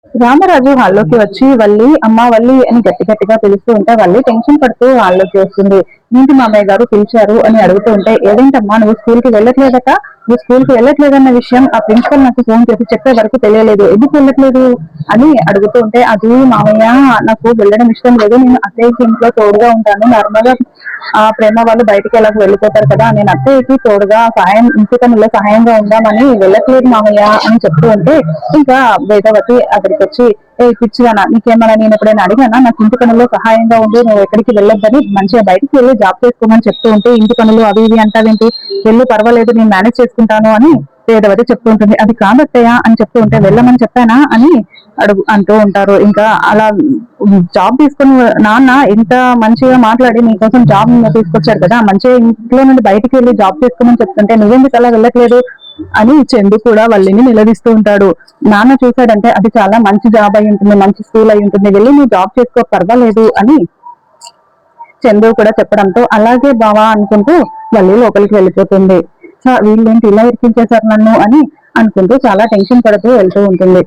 రామరాజు హాల్లోకి వచ్చి వల్లి అమ్మ వల్లి అని గట్టి గట్టిగా పిలుస్తూ ఉంటే వల్లి టెన్షన్ పడుతూ హాల్లోకి వస్తుంది. ఏంటి మామయ్య గారు పిలిచారు అని అడుగుతూ ఉంటే, ఏదేంటమ్మా నువ్వు స్కూల్ కి వెళ్ళట్లేదట, నువ్వు స్కూల్ కి వెళ్ళట్లేదన్న విషయం ఆ ప్రిన్సిపల్ నాకు ఫోన్ చేసి చెప్పే వరకు తెలియలేదు, ఎందుకు వెళ్ళట్లేదు అని అడుగుతూ ఉంటే, అది మామయ్య నాకు వెళ్ళడం ఇష్టం లేదు, నేను అత్తయ్యకి ఇంట్లో తోడుగా ఉంటాను, నార్మల్ గా ఆ ప్రేమ వాళ్ళు బయటికి ఎలా వెళ్ళిపోతారు కదా, నేను అత్తయ్యకి తోడుగా సహాయం ఇంటి పనుల్లో సహాయంగా ఉందామని వెళ్ళట్లేదు మామయ్య అని చెప్తూ ఉంటే, ఇంకా వేదవతి అక్కడికి వచ్చి, ఏ పిచ్చిదానా నీకేమన్నా నేను ఎప్పుడైనా అడిగానా నాకు ఇంటి పనుల్లో సహాయంగా ఉండి నువ్వు ఎక్కడికి వెళ్ళొద్దని, మంచిగా బయటికి వెళ్ళి జాబ్ చేసుకోమని చెప్తూ ఉంటే ఇంటి పనులు అవి ఇవి అంటావేంటి, వెళ్ళు పర్వాలేదు నేను మేనేజ్ చేసుకుంటాను అని వేదవతి చెప్తూ ఉంటుంది. అది కాదత్తయ్య అని చెప్తూ ఉంటే, వెళ్ళమని చెప్పానా అని అంటూ ఉంటారు. ఇంకా అలా జాబ్ తీసుకుని నాన్న ఇంత మంచిగా మాట్లాడి నీకోసం జాబ్ తీసుకొచ్చారు కదా, మంచిగా ఇంట్లో నుండి బయటికి వెళ్ళి జాబ్ చేసుకోమని చెప్తుంటే నువ్వెందుకు అలా వెళ్ళట్లేదు అని చందు కూడా వల్లిని నిలదీస్తూ ఉంటాడు. నాన్న చూసాడంటే అది చాలా మంచి జాబ్ అయి ఉంటుంది, మంచి స్కూల్ అయి ఉంటుంది, వెళ్ళి నువ్వు జాబ్ చేసుకో పర్వాలేదు అని చందు కూడా చెప్పడంతో, అలాగే బావా అనుకుంటూ వల్లి లోపలికి వెళ్ళిపోతుంది. వీళ్ళేంటి ఇలా ఇరికించేశారు నన్ను అని అనుకుంటూ చాలా టెన్షన్ పడుతూ వెళ్తూ ఉంటుంది.